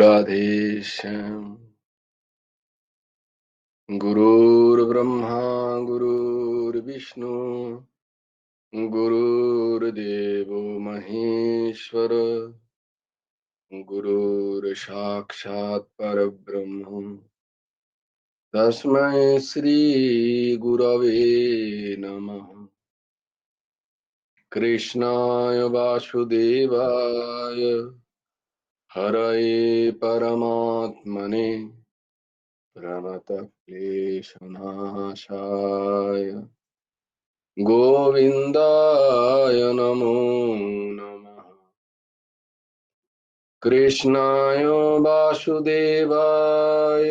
राधे श्याम। गुरुर्ब्रह्मा गुरुर्विष्णु गुरुर्देवो महेश्वर गुरुर्साक्षात् परब्रह्म तस्मै श्री गुरवे नमः। कृष्णाय वासुदेवाय हरये परमात्मने प्रणतक्लेशनाशाय गोविन्दाय नमो नमः। कृष्णाय वासुदेवाय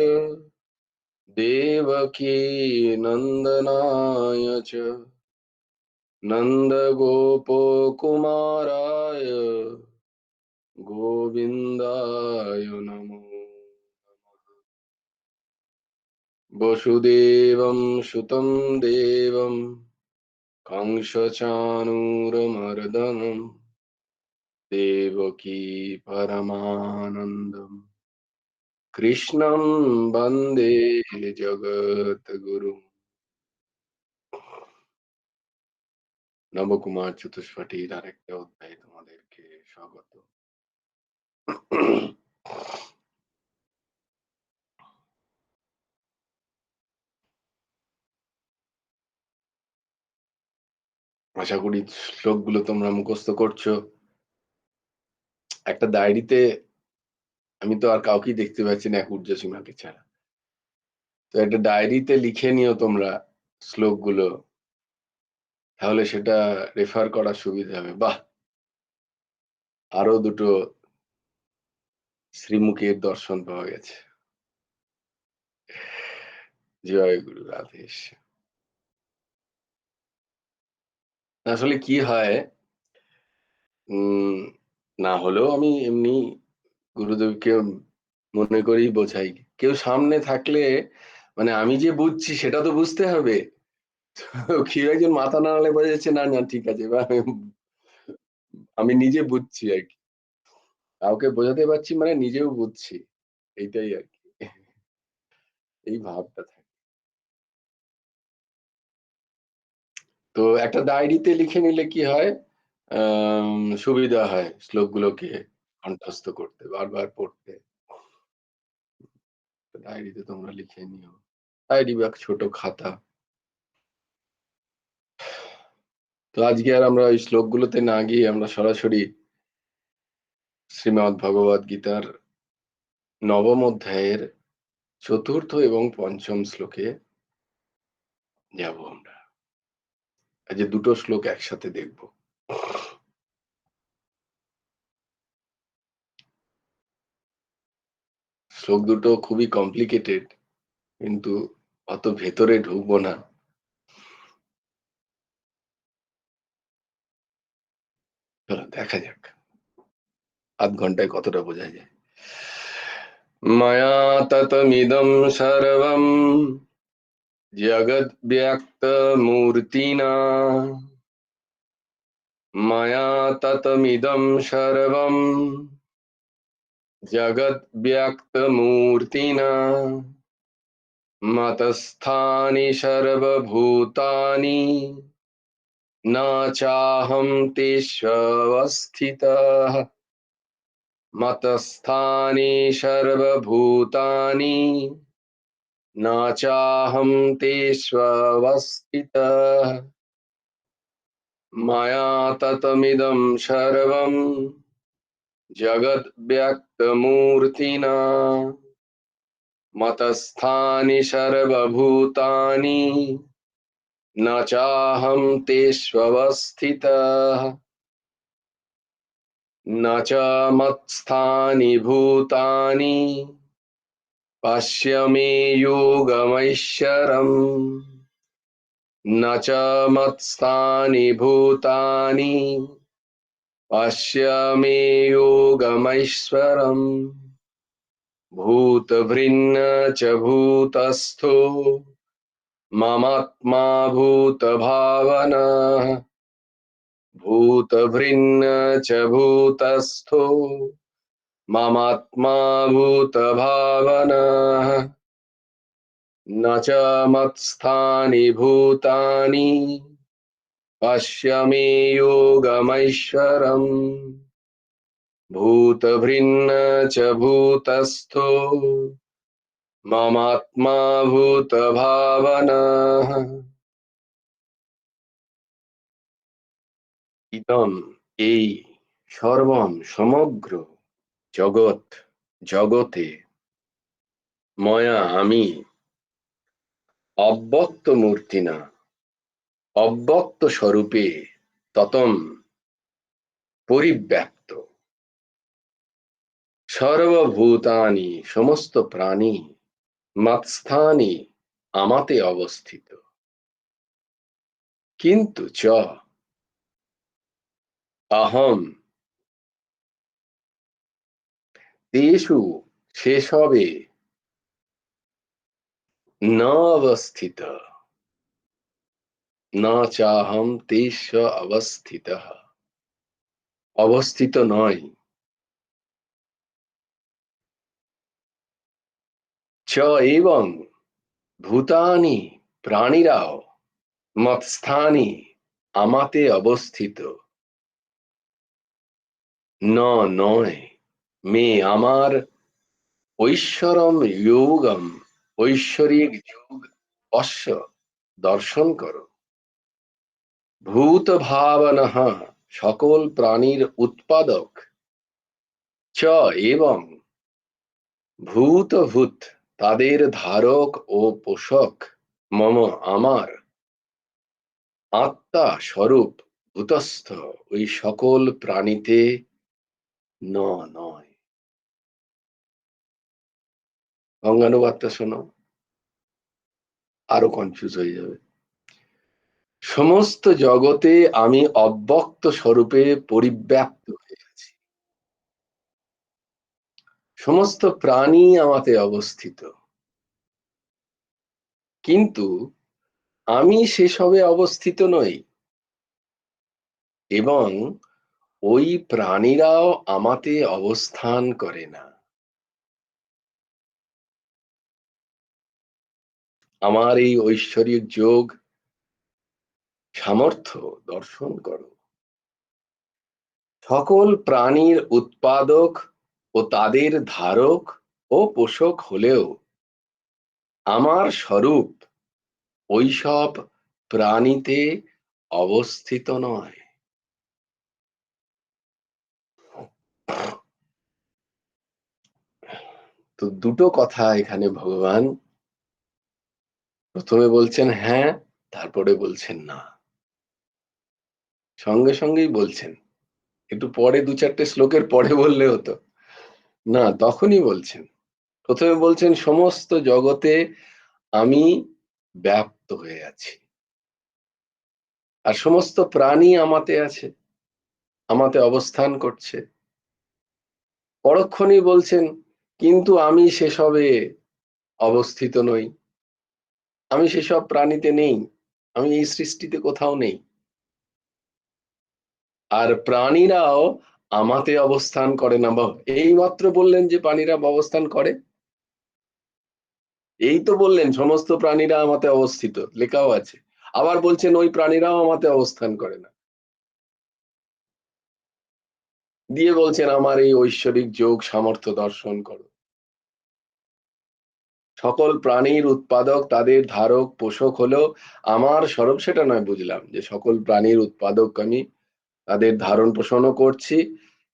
देवकी नन्दनाय च नन्दगोपकुमाराय गोविन्दाय नमो नमः। वसुदेवं सुतं देवं कंसचाणूरमर्दनं देवकी परमानन्दम् कृष्णं वन्दे जगद्गुरुम्। নবকুমার চতুষ্পাঠীর আরেকটা অধ্যায়ে তোমাদেরকে স্বাগত। আশা করি শ্লোকগুলো তোমরা মুখস্থ করছো। একটা ডায়েরিতে, আমি তো আর কাউকেই দেখতে পাচ্ছি না এক ঊর্ধ্বসীমাকে ছাড়া, তো একটা ডায়েরিতে লিখে নিও তোমরা শ্লোকগুলো, তাহলে সেটা রেফার করার সুবিধা হবে। বাহ, আরো দুটো শ্রীমুখের দর্শন পাওয়া গেছে। জয় গুরু রাধেশ। আসলে কি হয়, না হলেও আমি এমনি গুরুদেবকে মনে করেই বোঝাই। কেউ সামনে থাকলে মানে আমি যে বুঝছি সেটা তো বুঝতে হবে। কেউ একজন মাথা নাড়ালে বোঝা যাচ্ছে না না ঠিক আছে, বা আমি নিজে বুঝছি আর কি, কাউকে বোঝাতে পারছি মানে নিজেও বুঝছি, এইটাই আর কি, এই ভাবটা থাকে। তো একটা ডায়েরিতে লিখে নিলে কি হয়, সুবিধা হয় শ্লোকগুলোকে কণ্ঠস্থ করতে, বারবার পড়তে। ডায়েরিতে তোমরা লিখে নিও, ডায়েরি বা ছোট খাতা। তো আজকে আর আমরা ওই শ্লোকগুলোতে না গিয়ে আমরা সরাসরি শ্রীমদ্ ভগবদ গীতার নবম অধ্যায়ের চতুর্থ এবং পঞ্চম শ্লোকে যাব। আমরা আজ দুটো শ্লোক একসাথে দেখব। শ্লোক দুটো খুবই কমপ্লিকেটেড, কিন্তু অত ভেতরে ঢুকবো না। চলো দেখা যাক আধ ঘন্টায় কতটা বোঝা যায়। মায়া ততমিদং সর্বম জগৎ ব্যক্ত মূর্তিনা, মায়া ততমিদং সর্বম জগৎ ব্যক্ত মূর্তিনা, मतस्थानि सर्वभूतानि न चाहं तेष्वस्थितः। मतस्थानि सर्वभूतानि न चाहं तेष्वस्थितः। मया ततमिदं सर्वं जगद्व्यक्तमूर्तिना, मतस्थानि सर्वभूतानि न चाहं तेष्वस्थितः। न च मत्स्थानि भूतानि पश्य मे योगमैश्वरम्। न च मत्स्थानि भूतानि पश्य मे योगमैश्वरम्। भूतभृन्न च भूतस्थो ममात्मा भूतभावनः। भूतभृन्न च भूतस्थो ममात्मा भूतभावनः न च मत्स्थानि भूतानि पश्य मे योगमैश्वरम् भूतभृन्न च भूतस्थो ममात्मा भूतभावनः ইদম এই সর্বম সমগ্র জগৎ জগতে ময়া আমি অব্যক্ত মূর্তিনা অব্যক্ত স্বরূপে ততম পরিব্যাপ্ত সর্বভূতানি সমস্ত প্রাণী মৎস্থানি আমাতে অবস্থিত কিন্তু চ অহম তেষু সেসবে ন অবস্থিত না চাহম তেষ অবস্থিত অবস্থিত নয় চ এবং ভূতানি প্রাণীরাও মৎস্থানি আমাতে অবস্থিত ন নয় মে আমার ঐশ্বরম যোগম ঐশ্বরিক যোগ অশ্ব দর্শন করো ভূত ভাবনঃ সকল প্রাণীর উৎপাদক চ এবং ভূতভূত তাদের ধারক ও পোষক মম আমার আত্মা স্বরূপ ভূতস্থ ওই সকল প্রাণীতে ন নয় বঙ্গানুবাদটা শোনো আরো কনফিউজ হয়ে যাবে সমস্ত জগতে আমি অব্যক্ত স্বরূপে পরিব্যাপ্ত হয়ে আছি সমস্ত প্রাণী আমাতে অবস্থিত কিন্তু আমি সেসবে অবস্থিত নই এবং ওই প্রাণীরাও আমাতে অবস্থান করে না আমার এই ঐশ্বরিক যোগ সামর্থ্য দর্শন করো সকল প্রাণীর উৎপাদক ও তাদের ধারক ও পোষক হলেও আমার স্বরূপ ওইসব প্রাণীতে অবস্থিত নয় তো দুটো কথা এখানে ভগবান প্রথমে বলছেন হ্যাঁ তারপরে বলছেন না সঙ্গে সঙ্গেই বলছেন একটু পরে দু চারটে শ্লোকের পরে বললে হতো না তখনই বলছেন প্রথমে বলছেন সমস্ত জগতে আমি ব্যাপ্ত হয়ে আছি আর সমস্ত প্রাণী আমাতে আছে আমাতে অবস্থান করছে পরক্ষণেই বলছেন কিন্তু আমি সেসবে অবস্থিত নই আমি সেসব প্রাণীতে নেই আমি এই সৃষ্টিতে কোথাও নেই আর প্রাণীরাও আমাতে অবস্থান করে না বা এই মাত্র বললেন যে প্রাণীরা অবস্থান করে এই তো বললেন সমস্ত প্রাণীরা আমাতে অবস্থিত লেখাও আছে আবার বলছেন ওই প্রাণীরাও আমাতে অবস্থান করে না দিয়ে বলছেন আমার এই ঐশ্বরিক যোগ সামর্থ্য দর্শন করো সকল প্রাণীর উৎপাদক তাদের ধারক পোষক হলেও আমার স্বরূপ সেটা নয় বুঝলাম যে সকল প্রাণীর উৎপাদক আমি তাদের ধারণ পোষণও করছি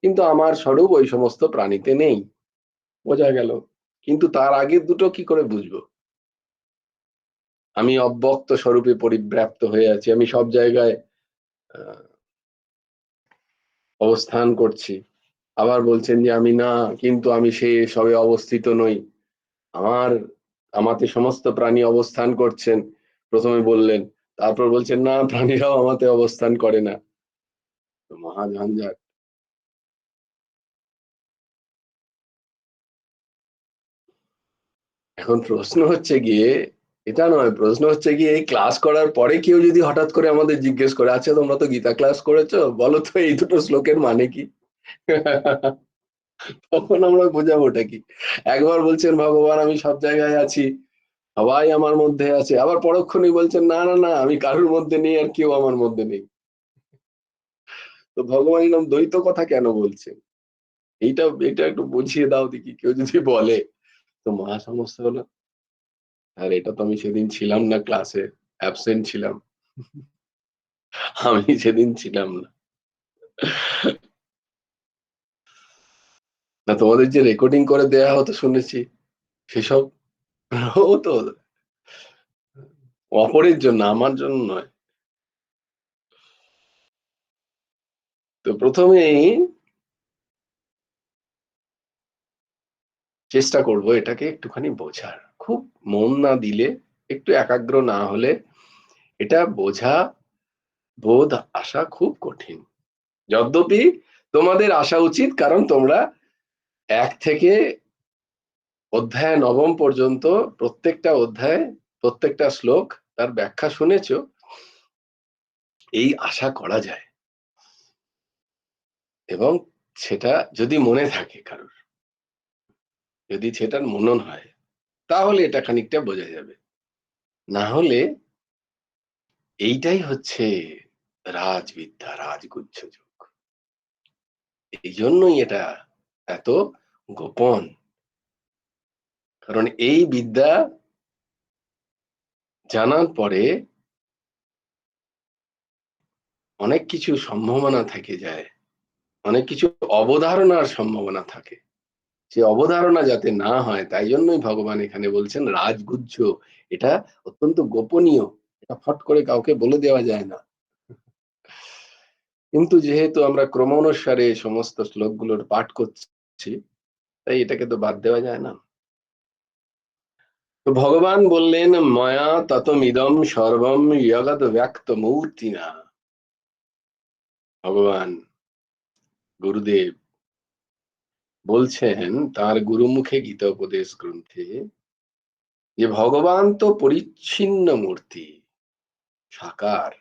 কিন্তু আমার স্বরূপ ওই সমস্ত প্রাণীতে নেই বোঝা গেল কিন্তু তার আগের দুটো কি করে বুঝবো আমি অব্যক্ত স্বরূপে পরিব্যাপ্ত হয়ে আছি আমি সব জায়গায় অবস্থান করছি আবার বলছেন যে আমি না কিন্তু আমি সে সবে অবস্থিত নই আমার আমাতে সমস্ত প্রাণী অবস্থান করছেন প্রথমে বললেন তারপর বলছেন না প্রাণীরাও আমাতে অবস্থান করে না তো মহা ঝঞ্ঝাট এখন প্রশ্ন হচ্ছে গিয়ে এটা নয় প্রশ্ন হচ্ছে গিয়ে এই ক্লাস করার পরে কেউ যদি হঠাৎ করে আমাদের জিজ্ঞেস করে আচ্ছা তোমরা তো গীতা ক্লাস করেছো বলো তো এই দুটো শ্লোকের মানে কি তখন আমরা বোঝাবোটা কি? একবার বলছেন ভগবান আমি সব জায়গায় আছি, সবাই আমার মধ্যে আছে। আবার পরক্ষণেই বলছেন না, না, না আমি কারোর মধ্যে নেই আর কেউ আমার মধ্যে নেই। তো ভগবান এরকম দ্বৈত কথা কেন বলছেন? এটা একটু বুঝিয়ে দাও দেখি কেউ যদি বলে। তো মহা সমস্যা হলো, আর এটা তো আমি সেদিন ছিলাম না ক্লাসে, অ্যাবসেন্ট ছিলাম। আমি সেদিন ছিলাম না। না তোমাদের যে রেকর্ডিং করে দেয়া হতো শুনেছি, সেসব হতো অপরের জন্য, আমার জন্য নয়। তো ১ম এই চেষ্টা করব এটাকে একটুখানি বোঝার। খুব মন না দিলে, একটু একাগ্র না হলে এটা বোঝা, বোধ আসা খুব কঠিন। যদ্যপি তোমাদের আসা উচিত, কারণ তোমরা ১ থেকে অধ্যায় ৯ম পর্যন্ত প্রত্যেকটা অধ্যায়, প্রত্যেকটা শ্লোক তার ব্যাখ্যা শুনেছো। এই আশা করা যায় এবং সেটা যদি মনে থাকে কারোর, যদি সেটার মনন হয়, তাহলে এটা খানিকটা বোঝা যাবে। না হলে এইটাই হচ্ছে রাজবিদ্যা, রাজগুহ্য যোগ। এইজন্যই এটা এত গোপন। কারণ এই বিদ্যা জানার পরে অনেক কিছু সম্ভাবনা থেকে যায়। অনেক কিছু অবধারণার সম্ভাবনা থাকে। সে অবধারণা যাতে না হয় তাই জন্যই ভগবান এখানে বলছেন রাজগুহ্য। এটা অত্যন্ত গোপনীয়। এটা ফট করে কাউকে বলে দেওয়া যায় না। কিন্তু যেহেতু আমরা ক্রমানুসারে সমস্ত শ্লোকগুলোর পাঠ করছি, তাই এটাকে তো বাদ দেওয়া যায় না। তো ভগবান বললেন ময়া ততমিদম সর্বম জগৎ ব্যক্ত মূর্তিনা। ভগবান গুরুদেব বলছেন তার গুরুমুখে গীতা উপদেশ গ্রন্থে যে ভগবান তো পরিচ্ছিন্ন মূর্তি, সাকার।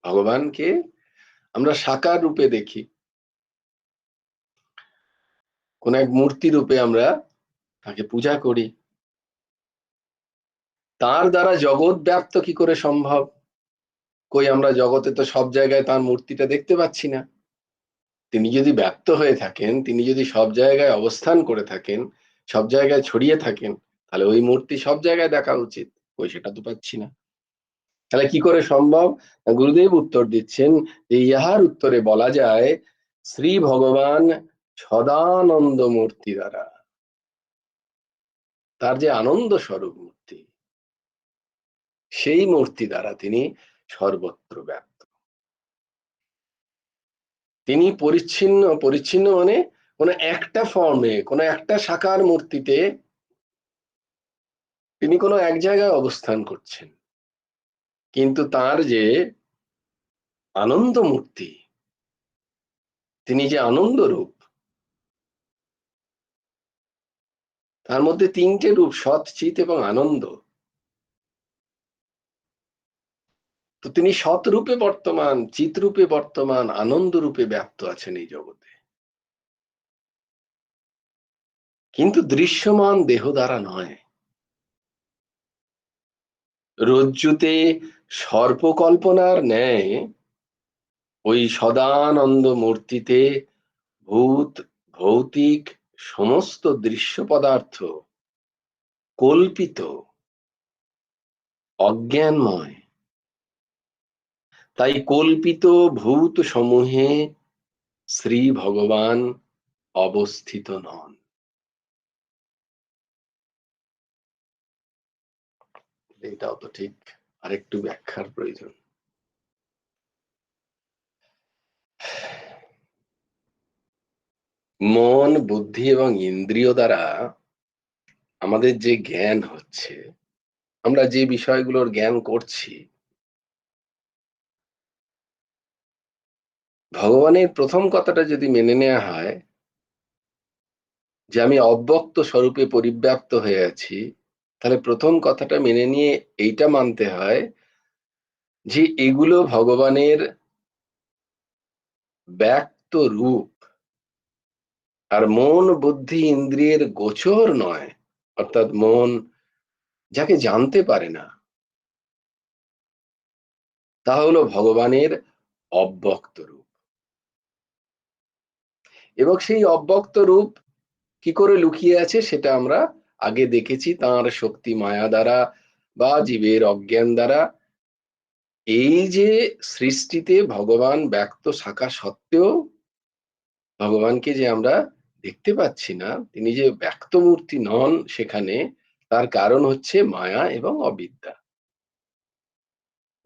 ভগবানকে আমরা সাকার রূপে দেখি, কোন এক মূর্তি রূপে আমরা তাকে পূজা করি। তার দ্বারা জগৎ ব্যাপ্ত কি করে সম্ভব? কই আমরা জগতে তো সব জায়গায় তার মূর্তিটা দেখতে পাচ্ছি না। তিনি যদি ব্যক্ত হয়ে থাকেন, তিনি যদি সব জায়গায় অবস্থান করে থাকেন, সব জায়গায় ছড়িয়ে থাকেন, তাহলে ওই মূর্তি সব জায়গায় দেখা উচিত। কই সেটা তো পাচ্ছি না। তাহলে কি করে সম্ভব? গুরুদেব উত্তর দিচ্ছেন যে ইহার উত্তরে বলা যায় শ্রী ভগবান সদানন্দ মূর্তি দ্বারা, তার যে আনন্দ স্বরূপ মূর্তি, সেই মূর্তি দ্বারা তিনি সর্বত্র ব্যাপ্ত। তিনি পরিচ্ছিন্ন, পরিচ্ছিন্ন মানে কোন একটা ফর্মে, কোন একটা সাকার মূর্তিতে তিনি কোনো এক জায়গায় অবস্থান করছেন, কিন্তু তার যে আনন্দ মূর্তি, তিনি যে আনন্দ রূপ, তার মধ্যে ৩টে রূপ সৎ, চিৎ এবং আনন্দ। তো তিনি সৎ রূপে বর্তমান, চিৎ রূপে বর্তমান, আনন্দ রূপে ব্যাপ্ত আছেন এই জগতে, কিন্তু দৃশ্যমান দেহ দ্বারা নয়। রজ্জুতে সর্পকল্পনার ন্যায় ওই সদানন্দ মূর্তিতে ভূত, ভৌতিক সমস্ত দৃশ্য পদার্থ কল্পিত, অজ্ঞানময়। তাই কল্পিত ভূত সমূহে শ্রী ভগবান অবস্থিত নন। এটাও তো ঠিক, আরেকটু ব্যাখ্যার প্রয়োজন। মন, বুদ্ধি এবং ইন্দ্রিয় দ্বারা আমাদের যে জ্ঞান হচ্ছে, আমরা যে বিষয়গুলোর জ্ঞান করছি, ভগবানের প্রথম কথাটা যদি মেনে নেওয়া হয় যে আমি অব্যক্ত স্বরূপে পরিব্যাপ্ত হয়ে আছি, তাহলে প্রথম কথাটা মেনে নিয়ে এইটা মানতে হয় যে এগুলো ভগবানের ব্যক্ত রূপ, আর মন বুদ্ধি ইন্দ্রিয়ের গোচর নয়, অর্থাৎ মন যাকে জানতে পারে না, তা হলো ভগবানের অব্যক্ত রূপ। এবং সেই অব্যক্ত রূপ কি করে লুকিয়ে আছে সেটা আমরা আগে দেখেছি, তাঁর শক্তি মায়া দ্বারা বা জীবের অজ্ঞান দ্বারা। এই যে সৃষ্টিতে ভগবান ব্যক্ত থাকা সত্ত্বেও ভগবানকে যে আমরা দেখতে পাচ্ছি না, তিনি যে ব্যক্ত মূর্তি নন সেখানে, তার কারণ হচ্ছে মায়া এবং অবিদ্যা।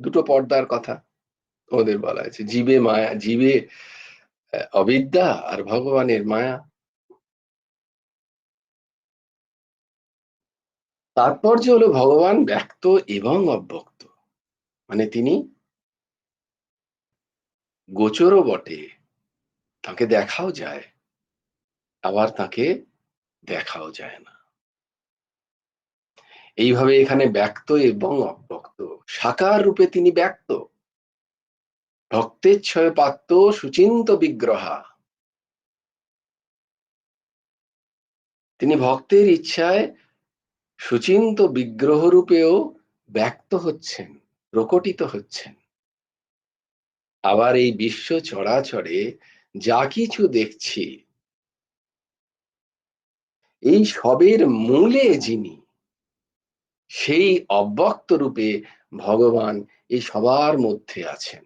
দুটো পর্দার কথা ওদের বলা আছে, জীবে মায়া, জীবে অবিদ্যা আর ভগবানের মায়া। তাৎপর্য হলো ভগবান ব্যক্ত এবং অব্যক্ত, মানে তিনি গোচরও বটে, তাকে দেখাও যায়, আবার তাকে দেখাও যায় না। এইভাবে এখানে ব্যক্ত এবং অব্যক্ত, সাকার রূপে তিনি ব্যক্ত, ভক্তেচ্ছয় পাত্র সুচিন্ত বিগ্রহা, তিনি ভক্তের ইচ্ছায় সুচিন্ত বিগ্রহ রূপেও ব্যক্ত হচ্ছেন, প্রকটিত হচ্ছেন। আবার এই বিশ্ব চরাচরে যা কিছু দেখছি, এই সবের মূলে যিনি, সেই অব্যক্ত রূপে ভগবান এই সবার মধ্যে আছেন।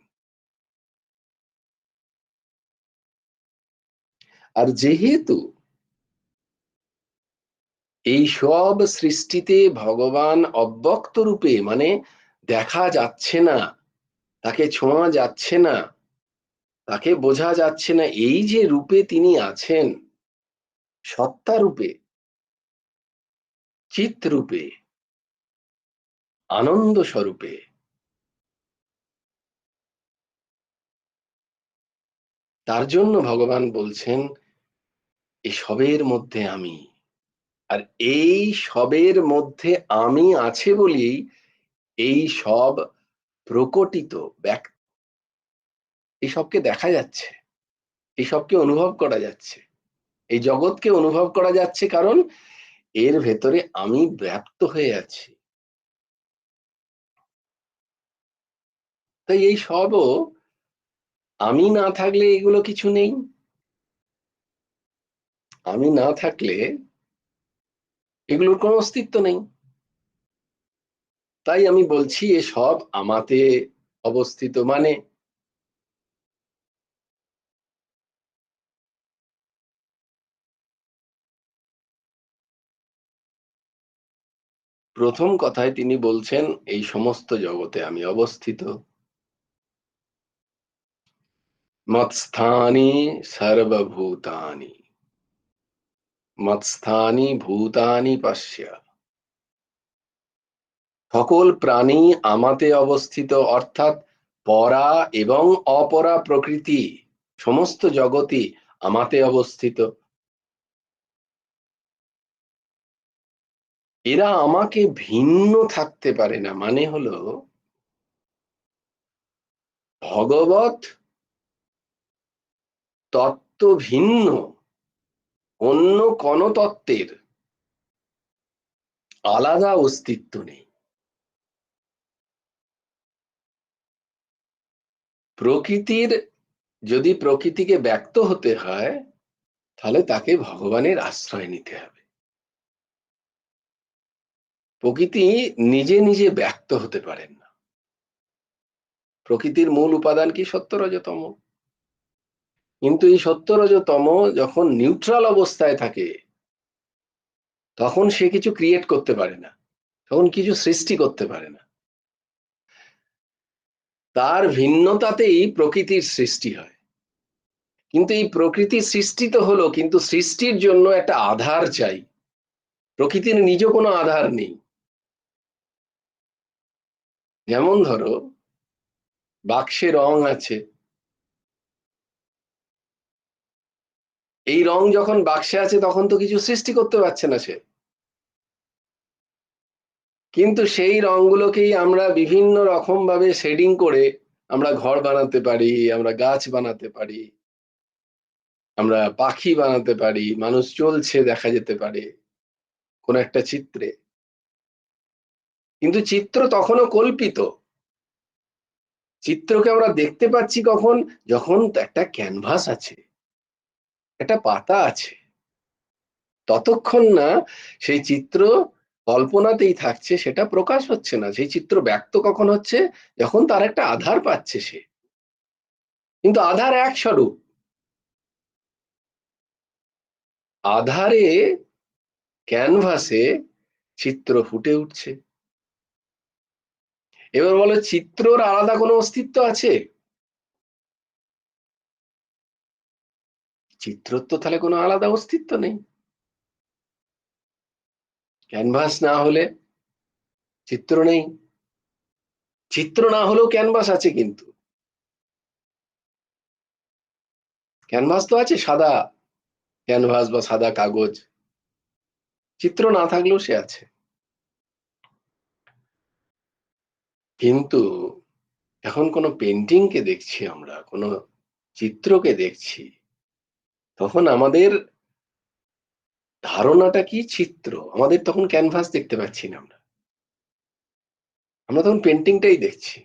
আর যেহেতু এই সব সৃষ্টিতে ভগবান অব্যক্ত রূপে, মানে দেখা যাচ্ছে না, তাকে ছোঁয়া যাচ্ছে না, তাকে বোঝা যাচ্ছে না, এই যে রূপে তিনি আছেন, সত্তা রূপে, চিৎ রূপে, আনন্দ স্বরূপে, তার জন্য ভগবান বলছেন এই সবের মধ্যে আমি। আর এই সবের মধ্যে আমি আছে বলেই এই সব প্রকটিত ব্যক্ত, এই সবকে দেখা যাচ্ছে, এই সবকে অনুভব করা যাচ্ছে, এই জগৎকে অনুভব করা যাচ্ছে, কারণ এর ভেতরে আমি ব্যাপ্ত হয়ে আছি। তাই এই সবও, আমি না থাকলে এগুলো কিছু নেই, আমি না থাকলে এগুলোর কোনো অস্তিত্ব নেই। তাই আমি বলছি এ সব আমাতে অবস্থিত, মানে প্রথম কথায় তিনি বলছেন এই সমস্ত জগতে আমি অবস্থিত। মৎস্থানি সর্বভূতানি, মৎস্থানি ভূতানি পশ্য, সকল প্রাণী আমাতে অবস্থিত, অর্থাৎ পরা এবং অপরা প্রকৃতি সমস্ত জগৎই আমাতে অবস্থিত। এরা আমাকে ভিন্ন থাকতে পারে না, মানে হলো ভগবত তত্ত্ব ভিন্ন অন্য কোন তত্ত্বের আলাদা অস্তিত্ব নেই। প্রকৃতির, যদি প্রকৃতিকে ব্যক্ত হতে হয় তাহলে তাকে ভগবানের আশ্রয় নিতে হবে। প্রকৃতি নিজে নিজে ব্যক্ত হতে পারেন না। প্রকৃতির মূল উপাদান কি? সত্য রজতম। কিন্তু এই সত্য রজতম যখন নিউট্রাল অবস্থায় থাকে তখন সে কিছু ক্রিয়েট করতে পারে না, তখন কিছু সৃষ্টি করতে পারে না। তার ভিন্নতাতেই প্রকৃতির সৃষ্টি হয়। কিন্তু এই প্রকৃতির সৃষ্টি তো হলো, কিন্তু সৃষ্টির জন্য একটা আধার চাই। প্রকৃতির নিজ কোনো আধার নেই। যেমন ধরো বাক্সে রং আছে, এই রং যখন বাক্সে আছে তখন তো কিছু সৃষ্টি করতে পারছে না সে, কিন্তু সেই রংগুলোকেই আমরা বিভিন্ন রকম ভাবে শেডিং করে আমরা ঘর বানাতে পারি, আমরা গাছ বানাতে পারি, আমরা পাখি বানাতে পারি, মানুষ চলছে দেখা যেতে পারে কোন একটা চিত্রে, কিন্তু চিত্র তখনও কল্পিত। চিত্রকে আমরা দেখতে পাচ্ছি কখন, যখন একটা ক্যানভাস আছে, একটা পাতা আছে, ততক্ষণ না সেই চিত্র কল্পনাতেই থাকছে, সেটা প্রকাশ হচ্ছে না। সেই চিত্র ব্যক্ত কখন হচ্ছে, যখন তার একটা আধার পাচ্ছে সে, কিন্তু আধার এক স্বরূপ। আধারে ক্যানভাসে চিত্র ফুটে উঠছে। এবার বলো, চিত্রর আলাদা কোনো অস্তিত্ব আছে? চিত্রর তো তাহলে কোনো আলাদা অস্তিত্ব নেই। ক্যানভাস না হলে চিত্র নেই, চিত্র না হলেও ক্যানভাস আছে। কিন্তু ক্যানভাস তো আছে, সাদা ক্যানভাস বা সাদা কাগজ, চিত্র না থাকলেও সে আছে। কিন্তু এখন কোনো পেন্টিংকে দেখছি, আমরা কোনো চিত্রকে দেখছি, তখন আমাদের ধারণাটা কি? চিত্র। আমাদের তখন ক্যানভাস দেখতে পাচ্ছি না, আমরা আমরা তখন পেন্টিংটাই দেখছি।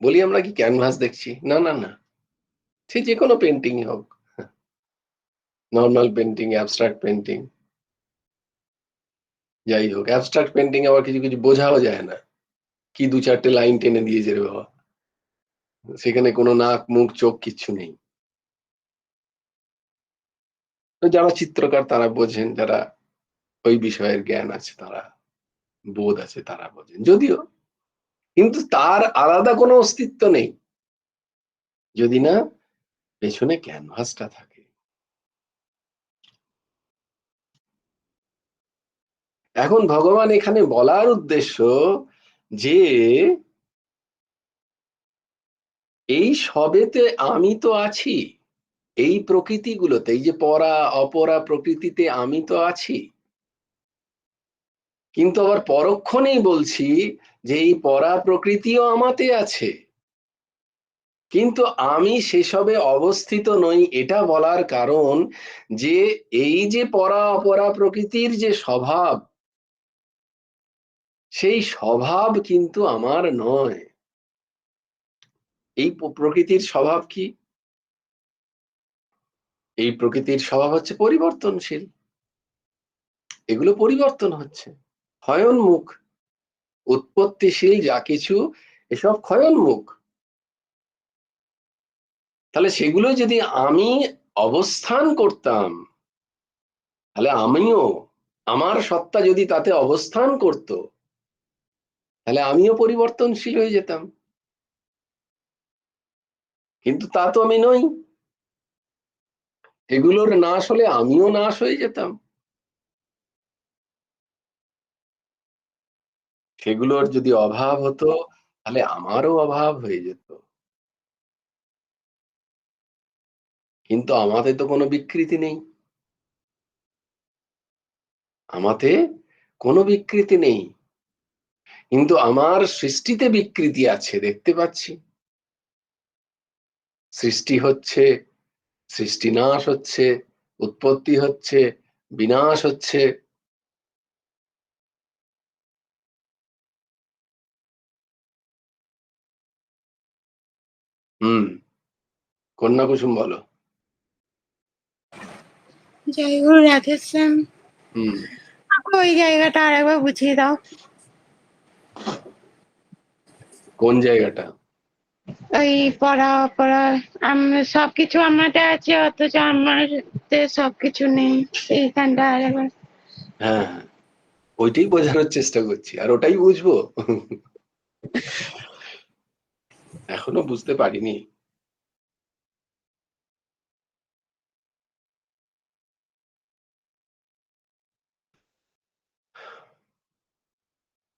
বলি আমরা কি ক্যানভাস দেখছি? না না না, সে যে কোনো পেন্টিং হোক, নর্মাল পেন্টিং, অ্যাবস্ট্রাক্ট পেন্টিং, যাই হোক। অ্যাবস্ট্রাক্ট পেন্টিং আবার কিছু কিছু বোঝাও যায় না, কি দু চারটে লাইন টেনে দিয়েছে রে বাবা, সেখানে কোনো নাক মুখ চোখ কিচ্ছু নেই। তো যারা চিত্রকার তারা বোঝেন, যারা ওই বিষয়ের জ্ঞান আছে, তারা বোধ আছে, তারা বোঝেন যদিও, কিন্তু তার আলাদা কোনো অস্তিত্ব নেই যদি না পেছনে ক্যানভাসটা থাকে। এখন ভগবান এখানে বলার উদ্দেশ্য যে এই সবেতে আমি তো আছি, এই প্রকৃতিগুলোতে, এই যে পরা অপরা প্রকৃতিতে আমি তো আছি, কিন্তু আবার পরক্ষণেই বলছি যে এই পরা প্রকৃতিও আমাতে আছে, কিন্তু আমি সেসবে অবস্থিত নই। এটা বলার কারণ যে এই যে পরা অপরা প্রকৃতির যে স্বভাব, সেই স্বভাব কিন্তু আমার নয়। এই প্রকৃতির স্বভাব কি? এই প্রকৃতির স্বভাব হচ্ছে পরিবর্তনশীল, এগুলো পরিবর্তন হচ্ছে, ক্ষয়োন্মুখ, উৎপত্তিশীল যা কিছু এসব ক্ষয়োন্মুখ। তাহলে সেগুলো যদি আমি অবস্থান করতাম, তাহলে আমিও, আমার সত্তা যদি তাতে অবস্থান করত, তাহলে আমিও পরিবর্তনশীল হয়ে যেতাম। কিন্তু তা তো আমি নই, এগুলোর নাশ হলে আমিও নাশ হয়ে যেতাম, সেগুলোর যদি অভাব হতো তাহলে আমারও অভাব হয়ে যেত। কিন্তু আমাদের তো কোনো বিকৃতি নেই, আমাতে কোনো বিকৃতি নেই, কিন্তু আমার সৃষ্টিতে বিকৃতি আছে, দেখতে পাচ্ছি। সৃষ্টি হচ্ছে, সৃষ্টি নাশ হচ্ছে, উৎপত্তি হচ্ছে, বিনাশ হচ্ছে। হুম, কন্যা কুসুম বলো। জয় গুরু রাধেশ্যাম। হুম, আমাকে ওই জায়গাটা আরেকবার বুঝিয়ে দাও। কোন জায়গাটা? ওই পড়া পড়া সবকিছু আমাদের আছে, অথচ আমাদের সবকিছু নেই, এইখানটা আরেকবার। হ্যাঁ হ্যাঁ, ওইটাই বোঝানোর চেষ্টা করছি, আর ওটাই বুঝবো। এখনো বুঝতে পারিনি।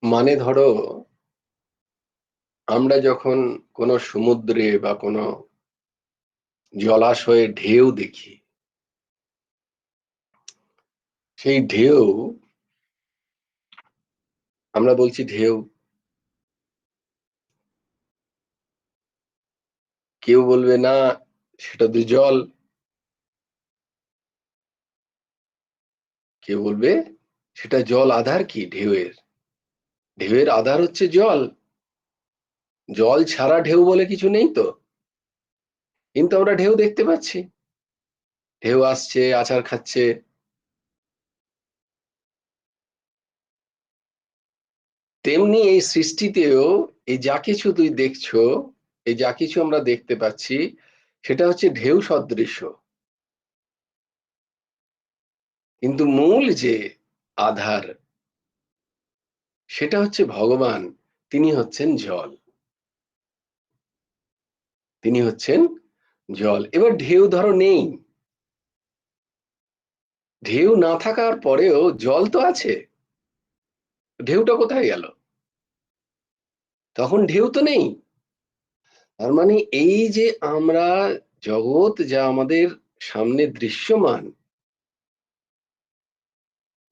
মানে ধরো, আমরা যখন কোনো সমুদ্রে বা কোনো জলাশয়ে ঢেউ দেখি, সেই ঢেউ, আমরা বলছি ঢেউ, কেউ বলবে না সেটা তো জল, কেউ বলবে সেটা জল, আধার কি? ঢেউয়ের, ঢেউয়ের আধার হচ্ছে জল, জল ছাড়া ঢেউ বলে কিছু নেই তো। কিন্তু আমরা ঢেউ দেখতে পাচ্ছি, ঢেউ আসছে, আছাড় খাচ্ছে। তেমনি এই সৃষ্টিতেও এই যা কিছু তুই দেখছো, এই যা কিছু আমরা দেখতে পাচ্ছি, সেটা হচ্ছে ঢেউ সদৃশ। কিন্তু মূল যে আধার, সেটা হচ্ছে ভগবান। তিনি হচ্ছেন জল, তিনি হচ্ছেন জল। এবার ঢেউ ধরো নেই, ঢেউ না থাকার পরেও জল তো আছে, ঢেউটা কোথায় গেল? তখন ঢেউ তো নেই। তার মানে এই যে আমরা জগৎ যা আমাদের সামনে দৃশ্যমান,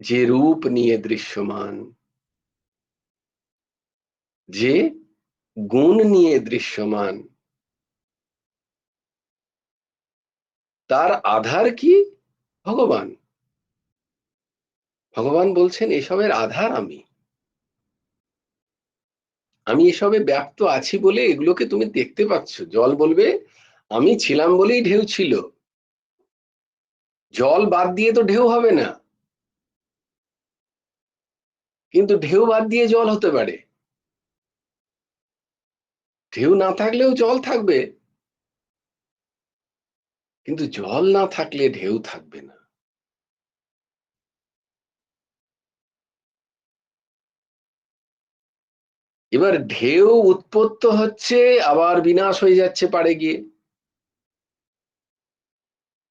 যে রূপ নিয়ে দৃশ্যমান, যে গুণ নিয়ে দৃশ্যমান, তার আধার কি? ভগবান। ভগবান বলছেন এসবের আধার আমি, আমি এসবে ব্যক্ত আছি বলে এগুলোকে তুমি দেখতে পাচ্ছ। জল বলবে আমি ছিলাম বলেই ঢেউ ছিল, জল বাদ দিয়ে তো ঢেউ হবে না। কিন্তু ঢেউ বাদ দিয়ে জল হতে পারে, ঢেউ না থাকলেও জল থাকবে, কিন্তু জল না থাকলে ঢেউ থাকবে না। এবার ঢেউ উৎপত্ত হচ্ছে, আবার বিনাশ হয়ে যাচ্ছে পাড়ে গিয়ে।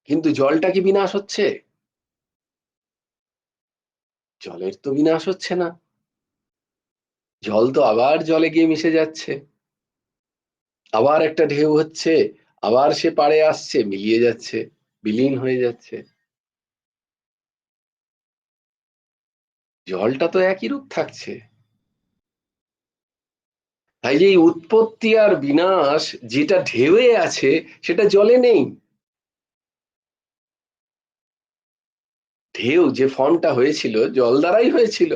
কিন্তু জলটা কি বিনাশ হচ্ছে? জলের তো বিনাশ হচ্ছে না, জল তো আবার জলে গিয়ে মিশে যাচ্ছে, আবার একটা ঢেউ হচ্ছে, আবার সে পাড়ে আসছে, মিলিয়ে যাচ্ছে, বিলীন হয়ে যাচ্ছে। জলটা তো একই রূপ থাকছে। তাই যে এই উৎপত্তি আর বিনাশ যেটা ঢেউয়ে আছে, সেটা জলে নেই। ঢেউ যে ফর্মটা হয়েছিল জল দ্বারাই হয়েছিল,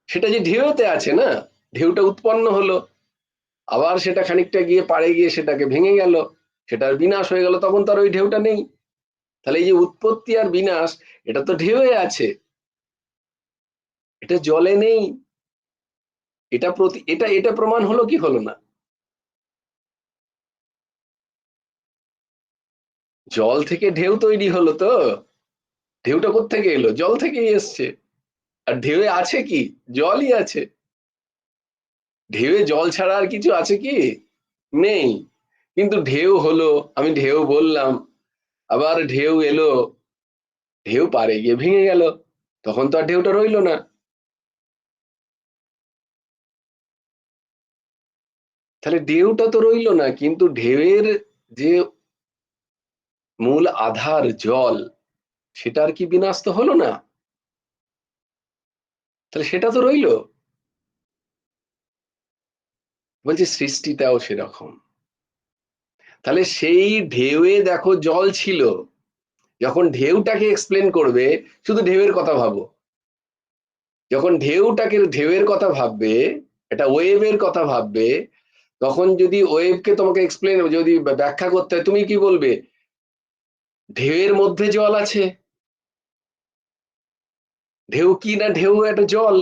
সেটা যে ঢেউতে আছে না, ঢেউটা উৎপন্ন হলো, আবার সেটা খানিকটা গিয়ে পাড়ে গিয়ে সেটাকে ভেঙে গেল, সেটার বিনাশ হয়ে গেল, তখন তার ওই ঢেউটা নেই। তাহলে এই যে উৎপত্তি আর বিনাশ, এটা তো ঢেউয়ে আছে, এটা জলে নেই। এটা এটা প্রমাণ হলো কি হলো না? জল থেকে ঢেউ তৈরি হলো তো, ঢেউটা কোত্থেকে এলো? জল থেকেই এসছে। আর ঢেউয়ে আছে কি? জলই আছে। ঢেউয়ে জল ছাড়া আর কিছু আছে কি? নেই। কিন্তু ঢেউ হলো, আমি ঢেউ বললাম, আবার ঢেউ এলো, ঢেউ পাড়ে গিয়ে ভেঙে গেল, তখন তো আর ঢেউটা রইলো না। তাহলে ঢেউটা তো রইলো না, কিন্তু ঢেউয়ের যে মূল আধার জল, সেটার কি বিনাশ তো হলো না? তাহলে সেটা তো রইলো। বলছে সৃষ্টিটাও সেরকম। তাহলে সেই ঢেউয়ে দেখো জল ছিল, যখন ঢেউটাকে এক্সপ্লেন করবে, শুধু ঢেউয়ের কথা ভাবো। যখন ঢেউটাকে ঢেউয়ের কথা ভাববে, এটা ওয়েভের কথা ভাববে, তখন যদি ওয়েভকে তোমাকে এক্সপ্লেন, যদি ব্যাখ্যা করতে হয়, তুমি কি বলবে? ঢেউয়ের মধ্যে জল আছে। ঢেউ কি না? ঢেউ একটা জল,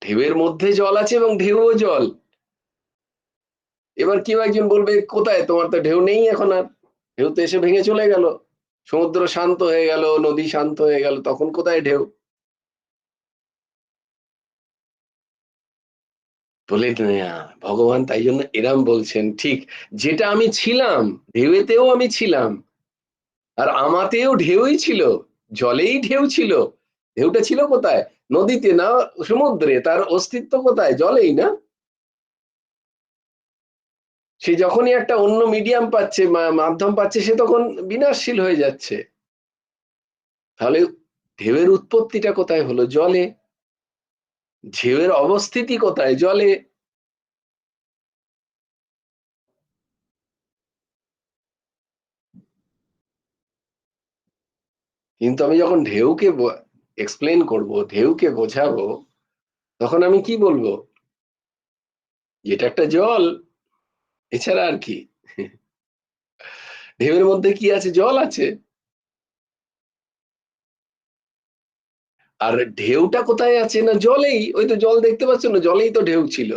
ঢেউয়ের মধ্যে জল আছে এবং ঢেউও জল। এবার কেউ একজন বলবে কোথায়, তোমার তো ঢেউ নেই এখন আর, ঢেউ তো এসে ভেঙে চলে গেল, সমুদ্র শান্ত হয়ে গেল, নদী শান্ত হয়ে গেল, তখন কোথায় ঢেউ? বলে না, ভগবান তাই জন্য এরাম বলছেন, ঠিক যেটা আমি ছিলাম, ঢেউতেও আমি ছিলাম, আর আমাতেও ঢেউই ছিল, জলেই ঢেউ ছিল। ঢেউটা ছিল কোথায়? নদীতে না, সমুদ্রে। তার অস্তিত্ব কোথায়? জলেই না। সে যখনই একটা অন্য মিডিয়াম পাচ্ছে, মাধ্যম পাচ্ছে, সে তখন বিনাশশীল হয়ে যাচ্ছে। তাহলে ঢেউয়ের উৎপত্তিটা কোথায় হলো? জলে। ঢেউয়ের অবস্থিতি কোথায়? জলে। কিন্তু আমি যখন ঢেউকে এক্সপ্লেন করব, ঢেউকে বোঝাবো, তখন আমি কি বলবো? এটা একটা জল, এছাড়া আর কি? ঢেউয়ের মধ্যে কি আছে? জল আছে। আর ঢেউটা কোথায় আছে? না জলেই। ওই তো জল দেখতে পাচ্ছ না, জলেই তো ঢেউ ছিল।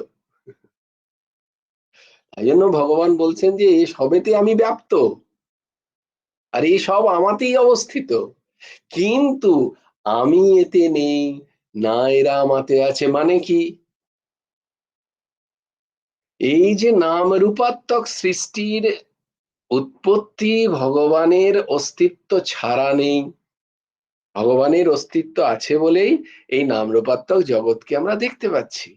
তাই জন্য ভগবান বলছেন যে এই সবেতে আমি ব্যাপ্ত, আর এই সব আমাতেই অবস্থিত, কিন্তু আমি এতে নেই, না এরা আমাতে আছে। মানে কি? এই যে নাম রূপাত্মক সৃষ্টির উৎপত্তি ভগবানের অস্তিত্ব ছাড়া নেই, ভগবানের অস্তিত্ব আছে বলেই এই নাম রূপাত্মক জগৎকে আমরা দেখতে পাচ্ছি।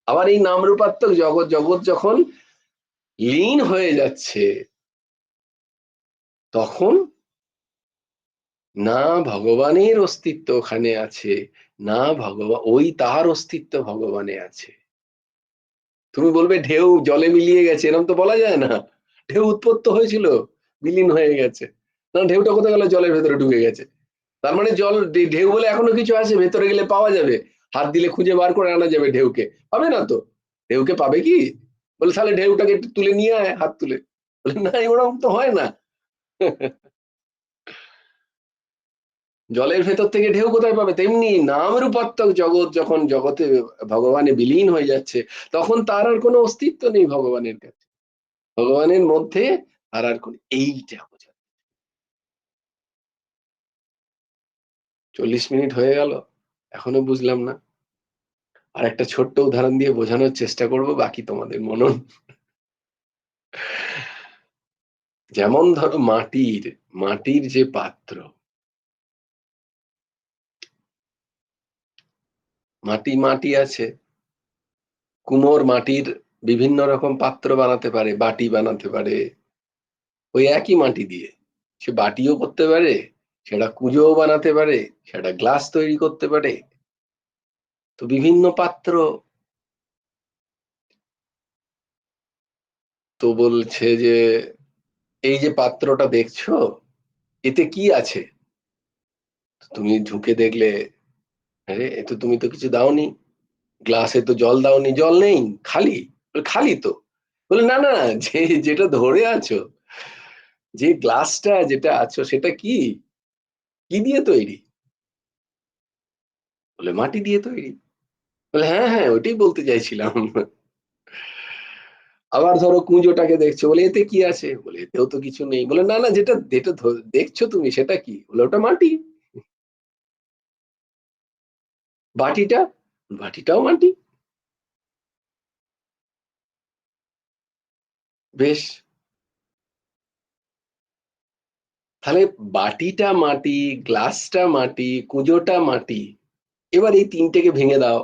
আবার এই নাম রূপাত্মক জগৎ জগৎ যখন লীন হয়ে যাচ্ছে, তখন না ভগবানের অস্তিত্ব ওখানে আছে, না ভগবান ওই তার অস্তিত্ব ভগবানে আছে। তুমি বলবে ঢেউ জলে মিলিয়ে গেছে, এরকম তো বলা যায় না। ঢেউ উৎপত্ত হয়েছিল, বিলীন হয়ে গেছে, না ঢেউটা কোথায় গেল? জলের ভেতরে ঢুকে গেছে। তার মানে জল, ঢেউ বলে এখনো কিছু আছে, ভেতরে গেলে পাওয়া যাবে, হাত দিলে খুঁজে বার করে আনা যাবে ঢেউকে? পাবে না তো। ঢেউকে পাবে কি? বলে তাহলে ঢেউটাকে একটু তুলে নিয়ে আয় হাত তুলে। বলে না, এরকম তো হয় না। জলের ভেতর থেকে ঢেউ কোথায় পাবে? তেমনি নাম রূপাত্মক জগৎ যখন জগতে ভগবানে বিলীন হয়ে যাচ্ছে, তখন তার আর কোনো অস্তিত্ব নেই ভগবানের কাছে, ভগবানের মধ্যে তার আর কোন। এইটা বোঝা। 40 মিনিট হয়ে গেল, এখনো বুঝলাম না। আর একটা ছোট্ট উদাহরণ দিয়ে বোঝানোর চেষ্টা করব, বাকি তোমাদের মনন। যেমন ধরো মাটির, মাটির যে পাত্র, মাটি মাটি আছে, কুমোর মাটির বিভিন্ন রকম পাত্র বানাতে পারে, বাটি বানাতে পারে ওই একই মাটি দিয়ে। সে বাটিও করতে পারে, সেটা কুঁজোও বানাতে পারে, সেটা গ্লাস তৈরি করতে পারে। তো বিভিন্ন পাত্র। তো বলছে যে এই যে পাত্রটা দেখছো, এতে কি আছে? তুমি ঢুকে দেখলে, আরে এ তো তুমি তো কিছু দাওনি, গ্লাসে তো জল দাওনি, জল নেই, খালি। খালি তো। বলে না না, যে যেটা ধরে আছো, যে গ্লাসটা যেটা আছো, সেটা কি, কি দিয়ে তৈরি? বলে মাটি দিয়ে তৈরি। বলে হ্যাঁ হ্যাঁ, ওইটাই বলতে চাইছিলাম। আবার ধরো কুঁজোটাকে দেখছো, বলে এতে কি আছে? বলে এতেও তো কিছু নেই। বলে না না, যেটা যেটা দেখছো তুমি সেটা কি? বলে ওটা মাটি। বাটিটা, বাটিটাও মাটি। বেশ, তাহলে বাটিটা মাটি, গ্লাসটা মাটি, কুঁজোটা মাটি। এবার এই তিনটেকে ভেঙে দাও,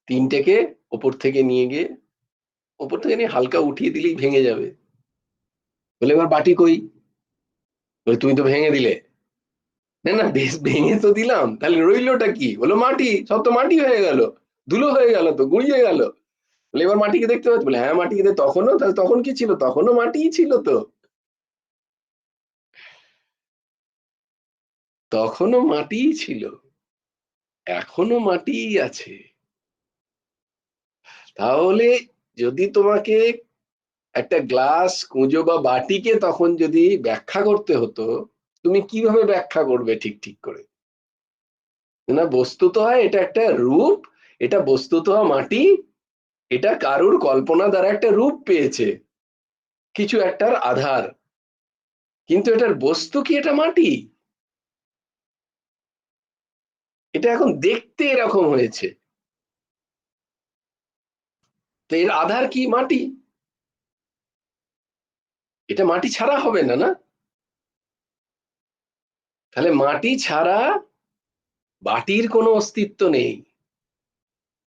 তিনটেকে ওপর থেকে নিয়ে গিয়ে, ওপর থেকে নিয়ে হালকা উঠিয়ে দিলেই ভেঙে যাবে। বলে এবার বাটি কই? বলে তুমি তো ভেঙে দিলে। না না, বেশ ভেঙে তো দিলাম, তাহলে রইলোটা কি? বলো মাটি, সব তো মাটি হয়ে গেল, ধুলো হয়ে গেল, তো গুঁড়িয়ে গেল। বলে এবার মাটিকে দেখতে পাচ্ছি? বলে হ্যাঁ মাটিকে তখনও, তাহলে তখন কি ছিল? তখনও মাটিই ছিল তো, তখনও মাটিই ছিল, এখনো মাটিই আছে। তাহলে যদি তোমাকে একটা গ্লাস, কুঁজো বা বাটিকে তখন যদি ব্যাখ্যা করতে হতো, তুমি কিভাবে ব্যাখ্যা করবে ঠিক ঠিক করে? না, বস্তুত হয় এটা একটা রূপ, এটা বস্তুত মাটি, এটা কারুর কল্পনা দ্বারা একটা রূপ পেয়েছে, কিছু একটার আধার, কিন্তু এটার বস্তু কি? এটা মাটি। এটা এখন দেখতে এরকম হয়েছে, তো এর আধার কি? মাটি। এটা মাটি ছাড়া হবে না, না? তাহলে মাটি ছাড়া বাটির কোনো অস্তিত্ব নেই,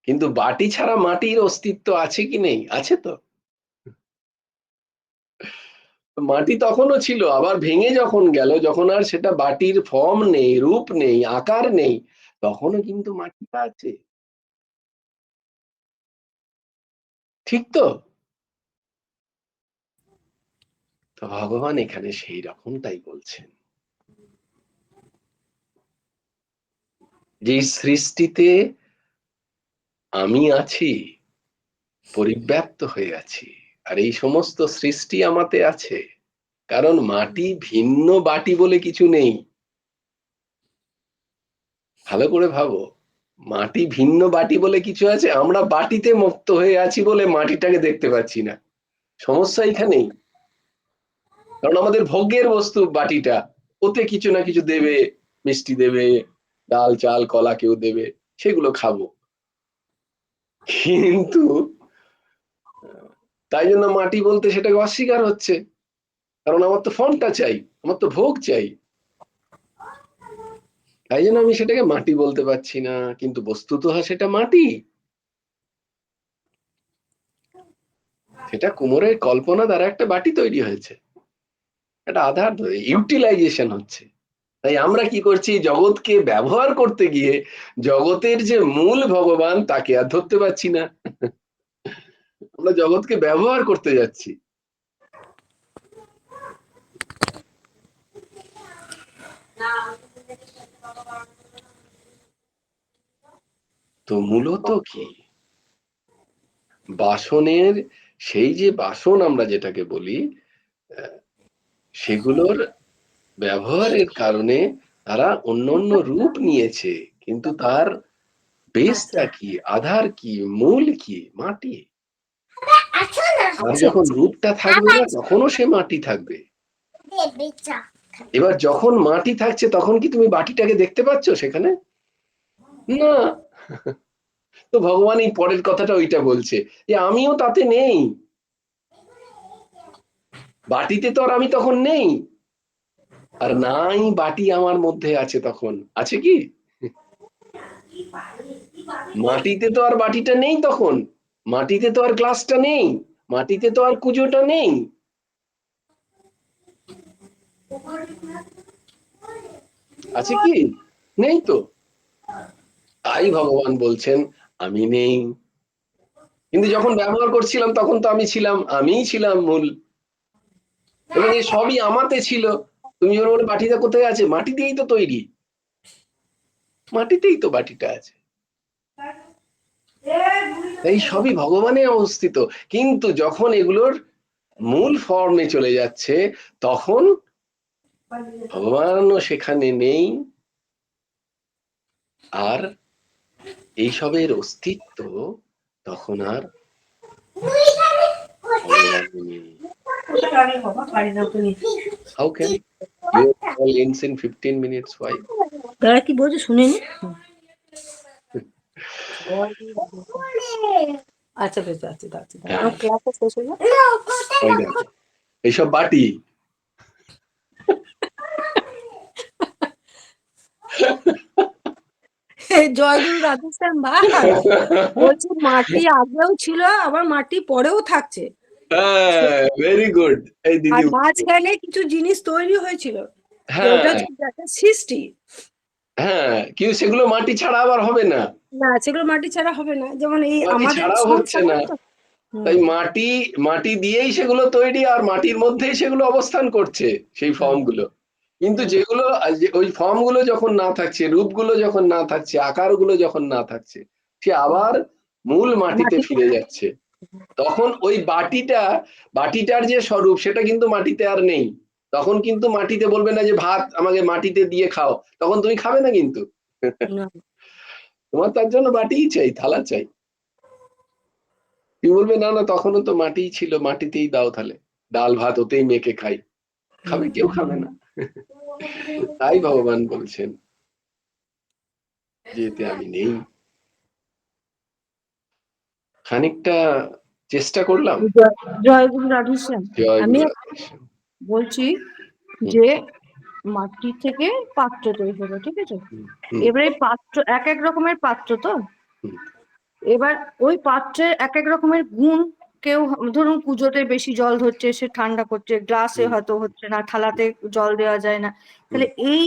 কিন্তু বাটি ছাড়া মাটির অস্তিত্ব আছে কি নেই? আছে তো। মাটি তখনও ছিল, আবার ভেঙে যখন গেল, যখন আর সেটা বাটির ফর্ম নেই, রূপ নেই, আকার নেই, তখনও কিন্তু মাটিটা আছে। ঠিক তো? তো ভগবান এখানে সেই রকমটাই বলছেন। যে এই সৃষ্টিতে আমি আছি, পরিব্যাপ্ত হয়ে আছি, আর এই সমস্ত সৃষ্টি আমাতে আছে। কারণ মাটি ভিন্ন বাটি বলে কিছু নেই। ভালো করে ভাবো, মাটি ভিন্ন বাটি বলে কিছু আছে? আমরা বাটিতে মুক্ত হয়ে আছি বলে মাটিটাকে দেখতে পাচ্ছি না। সমস্যা এখানেই। কারণ আমাদের ভোগ্যের বস্তু বাটিটা, ওতে কিছু না কিছু দেবে, মিষ্টি দেবে, ডাল চাল কলা কেউ দেবে, সেগুলো খাবো। কিন্তু তাই জন্য মাটি বলতে সেটাকে অস্বীকার হচ্ছে। কারণ আমার তো ফর্মটা চাই, আমার তো ভোগ চাই। তাই জন্য আমি সেটাকে মাটি বলতে পারছি না, কিন্তু বস্তুত সেটা মাটি। সেটা কুমোরের কল্পনা দ্বারা একটা বাটি তৈরি হয়েছে, একটা আধার ইউটিলাইজেশন হচ্ছে। তাই আমরা কি করছি, জগৎকে ব্যবহার করতে গিয়ে জগতের যে মূল ভগবান তাকে আর ধরতে পারছি না। আমরা জগৎকে ব্যবহার করতে যাচ্ছি। তো মূলত কি বাসনের, সেই যে বাসন আমরা যেটাকে বলি, সেগুলোর ব্যবহারের কারণে তারা অন্য অন্য রূপ নিয়েছে, কিন্তু তার বেসটা কি, আধার কি, মূল কি? মাটি। আর যখন রূপটা থাকবে না তখনও সে মাটি থাকবে। এবার যখন মাটি থাকছে তখন কি তুমি বাটিটাকে দেখতে পাচ্ছ সেখানে? না। তো ভগবান এই পরের কথাটা ওইটা বলছে যে আমিও তাতে নেই। বাটিতে তো আর আমি তখন নেই, আর নাই বাটি আমার মধ্যে আছে। তখন আছে কি? মাটিতে তো আর বাটিটা নেই তখন, মাটিতে তো আর গ্লাসটা নেই, মাটিতে তো আর কুজোটা নেই। আছে কি? নেই তো। তাই ভগবান বলছেন আমি নেই। কিন্তু যখন ব্যবহার করছিলাম তখন তো আমি ছিলাম, আমিই ছিলাম মূল, এবং এই সবই আমাতে ছিল। তুমি যখন বলে বাটিটা কোথায় আছে, মাটি দিয়েই তো তৈরি, মাটিতেই তো বাটিটা আছে। এই সবই ভগবানে অবস্থিত। কিন্তু যখন এগুলোর মূল ফর্মে চলে যাচ্ছে তখন ভগবানও সেখানে নেই, আর এইসবের অস্তিত্ব তখন আর ভগবানে নেই। How can your call ends in 15 minutes? Why? তারা কি বলছে শুনেনি? আচ্ছা বেশ, আচ্ছা আচ্ছা, আমার ক্লাসে শেষ হয়ে যাবে। ওই দেখো, এইসব বাটি। জয়গুরু রাধেশ্যাম ভাই বলছে মাটি আগেও ছিল, আবার মাটি পরেও থাকছে, ভেরি গুড। এই আর দিদি, মাঝখানে কিছু জিনিস তৈরি হয়েছিল, হ্যাঁ ওটা হচ্ছে একটা সৃষ্টি। হ্যাঁ, কিন্তু সেগুলো মাটি ছাড়া আবার হবে না, না, সেগুলো মাটি ছাড়া হবে না, যেমন এই মাটি আমাদের ছাড়াও হচ্ছে সংসার না। তো। তাই মাটি, মাটি দিয়েই সেগুলো তৈরি, আর মাটির মধ্যেই সেগুলো অবস্থান করছে, সেই ফর্ম গুলো। কিন্তু যেগুলো ওই ফর্ম গুলো যখন না থাকছে, রূপগুলো যখন না থাকছে, আকারগুলো যখন না থাকছে, সে আবার মূল মাটিতে মাটি ফিরে যাচ্ছে। তখন ওই বাটিটার যে স্বরূপ সেটা কিন্তু মাটিতে আর নেই। তখন কিন্তু মাটিতে বলবে না যে ভাত আমাকে মাটিতে দিয়ে খাও, তখন তুমি খাবে না। কিন্তু তোমার তার জন্য বাটিই চাই, থালা চাই। তুমি বলবে না না, তখনও তো মাটিই ছিল, মাটিতেই দাও তাহলে, ডাল ভাত ওতেই মেখে খাই। খাবে? কেউ খাবে না। তাই ভগবান বলছেন যে এতে আমি নেই। খানিকটা চেষ্টা করলাম। জয়গুরু রাধেশ্যাম, জয় আমি গুরু রাধেশ্যাম। বলছি যে মাটি থেকে পাত্র তৈরি হলো, ঠিক আছে? এবারে পাত্র এক এক রকমের পাত্র তো, এবার ওই পাত্রের এক এক রকমের গুণ। কেউ ধরুন কুজোতে বেশি জল ধরছে, সে ঠান্ডা করছে, গ্লাসে হয়তো হচ্ছে না, থালাতে জল দেওয়া যায় না। তাহলে এই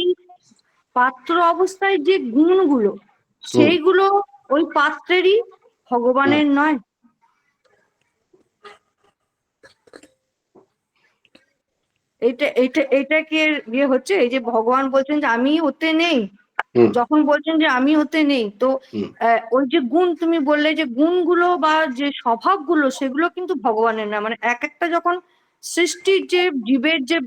পাত্র অবস্থায় যে গুণগুলো, সেইগুলো ওই পাত্রেরই, ভগবানের নয়। এটা এটা এটা কি ইয়ে হচ্ছে, এই যে ভগবান বলছেন যে আমি ওতে নেই, হুম যখন বলছেন যে আমি হতে নেই, তো হুম ওই যে গুণ তুমি বললে যে গুণগুলো বা যে স্বভাবগুলো সেগুলো কিন্তু ভগবানের না, মানে এক একটা যখন সৃষ্টির যে জীবের যে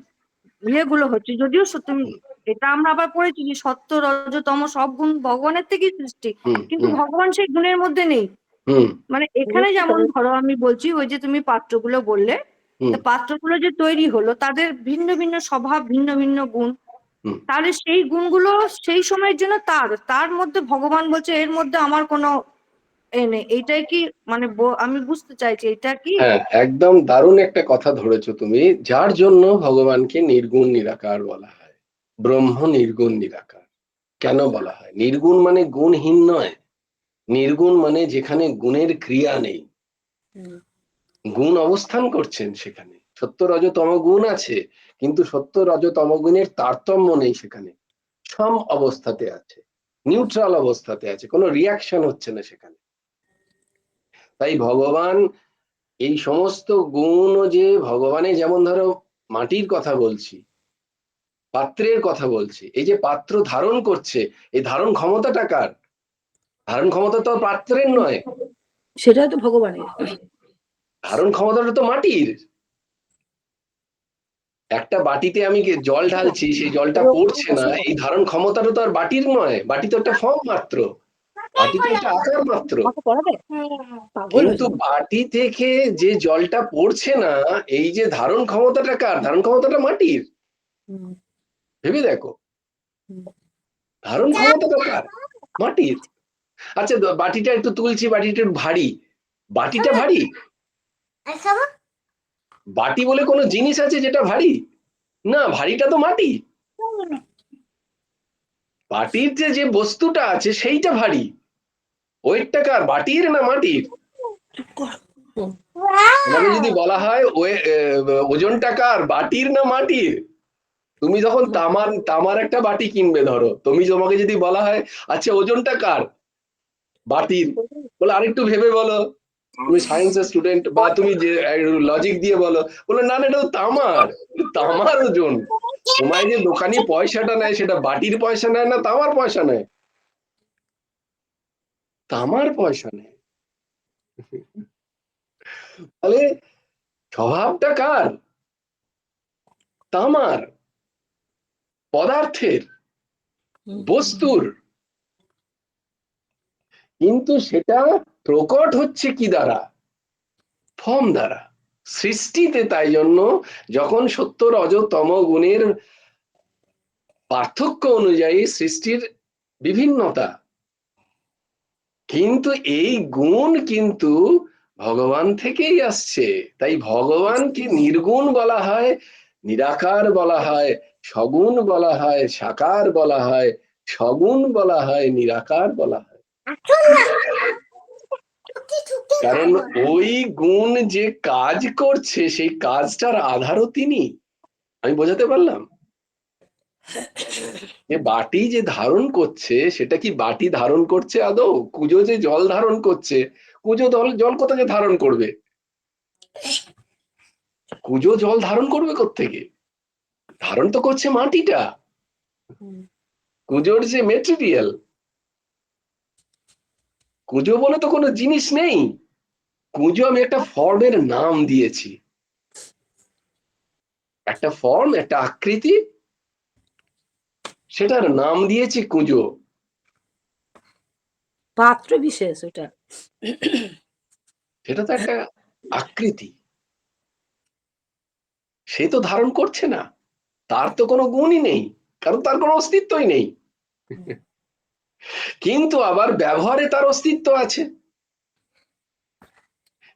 ইয়েগুলো হচ্ছে, যদিও তুমি হুম এটা আমরা আবার পড়েছি যে সত্য রজতম সব গুণ ভগবানের থেকেই সৃষ্টি, হুম কিন্তু হুম ভগবান সেই গুণের মধ্যে নেই। হুম মানে এখানে যেমন ধরো আমি বলছি ওই যে তুমি পাত্রগুলো বললে, হুম তো পাত্রগুলো যে তৈরি হলো তাদের ভিন্ন ভিন্ন স্বভাব, ভিন্ন ভিন্ন গুণ, হুম তাহলে সেই গুণগুলো সেই সময়ের জন্য তার মধ্যে ভগবান বলছে এর মধ্যে আমার কোনো এ নেই, এইটাই কি মানে আমি বুঝতে চাইছি এটা কি? হ্যাঁ, একদম দারুণ একটা কথা ধরেছো তুমি। যার জন্য ভগবানকে নির্গুণ নিরাকার বলা হয়, ব্রহ্ম নির্গুণ নিরাকার। কেন বলা হয় নির্গুণ? মানে গুণহীন নয়, নির্গুণ মানে যেখানে গুণের ক্রিয়া নেই, গুণ অবস্থান করছেন সেখানে। সত্য রজ তম গুণ আছে, কিন্তু সত্য রজ তম গুণের তারতম্য নেই সেখানে, সম অবস্থাতে আছে, নিউট্রাল অবস্থাতে আছে, কোনো রিয়াকশন হচ্ছে না সেখানে। তাই ভগবান এই সমস্ত গুণ, যে ভগবানের যেমন ধরো মাটির কথা বলছি, পাত্রের কথা বলছি, এই যে পাত্র ধারণ করছে, এই ধারণ ক্ষমতাটা কার? ধারণ ক্ষমতা তো পাত্রের নয়, সেটা তো ভগবানের। ধারণ ক্ষমতাটা তো মাটির। একটা বাটিতে আমি জল ঢালছি, সেই জলটা পড়ছে না, এই ধারণ ক্ষমতাটা তো আর বাটির নয়, বাটি তো একটা ফর্ম মাত্র, বাটি তো একটা আকার মাত্র। আমাকে পড়াবে? পাগল কিন্তু হয়েছে। বাটি থেকে যে জলটা পড়ছে না, এই যে ধারণ ক্ষমতাটা কার? ধারণ ক্ষমতাটা মাটির। হুম, ভেবে দেখো, হুম। ধারণ ক্ষমতাটা কার? মাটির। আচ্ছা, বাটিটা একটু তুলছি, বাটিটা একটু ভারী, বাটিটা ভারী? বাটি বলে কোনো জিনিস আছে যেটা ভারী? না, ভারীটা তো মাটি। বাটির যে যে বস্তুটা আছে সেইটা ভারী, ওয়েটটা কার? বাটির না মাটির? চুপ কর। হুম। তোমাকে যদি বলা হয় ওজনটা কার? বাটির না মাটির? তুমি যখন তামার তামার একটা বাটি কিনবে ধরো, তোমাকে যদি বলা হয় আচ্ছা ওজনটা কার? বাটির। বলে আরেকটু ভেবে বলো, তুমি সায়েন্সের স্টুডেন্ট, বা তুমি যে লজিক দিয়ে বলো, বলে না না এটা তো তামার, তামার ওজন। তোমায় যে দোকানি পয়সাটা নেয় সেটা বাটির পয়সা নেয় না তামার পয়সা নেয়? তামার পয়সা নেয়। তাহলে স্বভাবটা কার? তামার, পদার্থের, বস্তুর। কিন্তু সেটা প্রকট হচ্ছে কি দ্বারা? ফর্ম দ্বারা, সৃষ্টিতে। তাই জন্য যখন সত্য রজ তম গুণের পার্থক্য অনুযায়ী সৃষ্টির বিভিন্নতা, কিন্তু এই গুণ কিন্তু ভগবান থেকেই আসছে। তাই ভগবানকে নির্গুণ বলা হয়, নিরাকার বলা হয়, সগুণ বলা হয়, সাকার বলা হয়, সগুণ বলা হয়, নিরাকার বলা হয়। কারণ ওই গুণ যে কাজ করছে সেই কাজটার আধারও তিনি। আমি বোঝাতে পারলাম? যে বাটি যে ধারণ করছে, সেটা কি বাটি ধারণ করছে আদৌ? কুজো যে জল ধারণ করছে, কুজো জল কোথেকে ধারণ করবে? কুজো জল ধারণ করবে কোত্থেকে? ধারণ তো করছে মাটিটা, কুজোর যে মেটেরিয়াল। কুজো বলে তো কোনো জিনিস নেই, কুজো আমি একটা ফর্মের নাম দিয়েছি, একটা ফর্ম, একটা আকৃতি, সেটার নাম দিয়েছি কুজো। পাত্র বিশেষ ওটা। সেটা তো একটা আকৃতি, সে তো ধারণ করছে না, তার তো কোনো গুণই নেই, কারণ তার কোনো অস্তিত্বই নেই। কিন্তু আবার ব্যবহারে তার অস্তিত্ব আছে।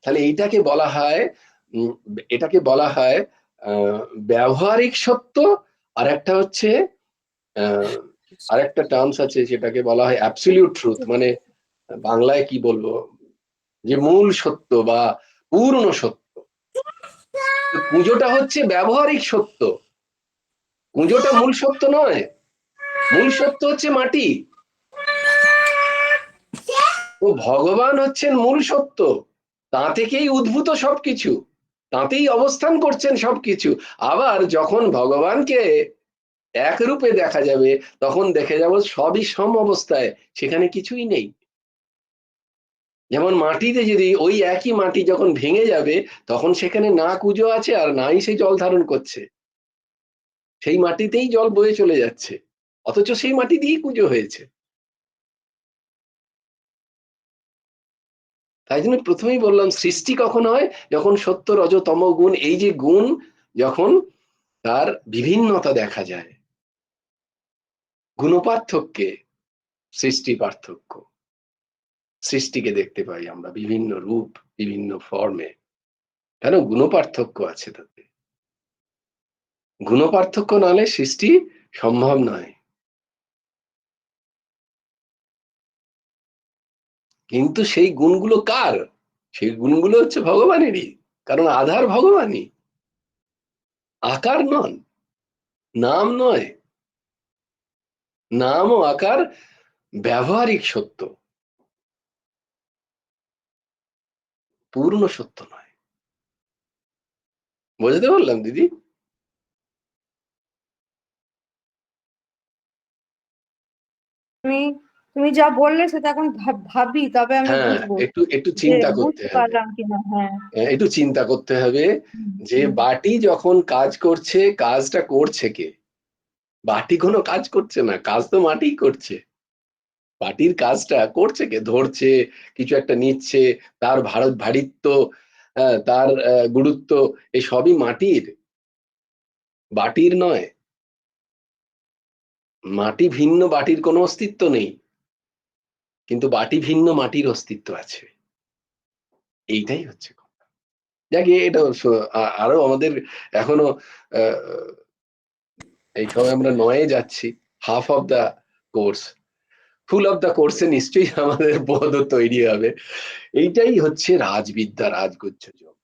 তাহলে এইটাকে বলা হয়, এটাকে বলা হয় ব্যবহারিক সত্য। আর একটা হচ্ছে আরেকটা টার্মস আছে যেটাকে বলা হয় অ্যাবসলিউট ট্রুথ, মানে বাংলায় কি বলবো, যে মূল সত্য বা পূর্ণ সত্য। পুজোটা হচ্ছে ব্যবহারিক সত্য, পুজোটা মূল সত্য নয়। মূল সত্য হচ্ছে মাটি, ও ভগবান হচ্ছেন মূল সত্য। তা থেকেই উদ্ভূত সবকিছু, তাতেই অবস্থান করছেন সবকিছু। আবার যখন ভগবানকে এক রূপে দেখা যাবে, তখন দেখে যাব সবই সম অবস্থায়, সেখানে কিছুই নেই। যেমন মাটিতে যদি ওই একই মাটি যখন ভেঙে যাবে, তখন সেখানে না কুজো আছে আর নাই সে জল ধারণ করছে, সেই মাটিতেই জল বয়ে চলে যাচ্ছে, অথচ সেই মাটি দিয়েই কুজো হয়েছে। তাই জন্য প্রথমেই বললাম, সৃষ্টি কখন হয়? যখন সত্য রজ তম গুণ, এই যে গুণ যখন তার বিভিন্নতা দেখা যায়, গুণপার্থক্যে সৃষ্টি পার্থক্য, সৃষ্টিকে দেখতে পাই আমরা বিভিন্ন রূপ, বিভিন্ন ফর্মে। কেন? গুণপার্থক্য আছে তাতে। গুণপার্থক্য নাহলে সৃষ্টি সম্ভব নয়। কিন্তু সেই গুণগুলো কার? সেই গুণগুলো হচ্ছে ভগবানেরই, কারণ আধার ভগবানই, আকার নন, নাম নয়। নাম ও আকার ব্যবহারিক সত্য, পূর্ণ সত্য নয়। বুঝতে পারলাম দিদি? তুমি তুমি যা বললে সেটা এখন ভাবি, তবে আমি হ্যাঁ, বুঝবো একটু একটু যে চিন্তা করতে বুঝতে হবে। পারলাম কিনা। হ্যাঁ, একটু চিন্তা করতে হবে যে বাটি যখন কাজ করছে, কাজটা করছে কে? বাটি কোনো কাজ করছে না, কাজ তো মাটিই করছে। বাটির কাজটা করছে কে? ধরছে, কিছু একটা নিচ্ছে, তার ভারিত্ব, তার গুরুত্ব, এই সবই মাটির, বাটির নয়। মাটি ভিন্ন, বাটির কোনো অস্তিত্ব নেই, কিন্তু বাটি ভিন্ন, মাটির অস্তিত্ব আছে। এইটাই হচ্ছে কথা। যাক, এটা আরো আমাদের এখনো আহ, এই সময় আমরা 9-এ যাচ্ছি, half of the course. Full of the কোর্সে নিশ্চয়ই আমাদের বোধ তৈরি হবে। এইটাই হচ্ছে রাজবিদ্যা, রাজগুচ্ছ যোগ।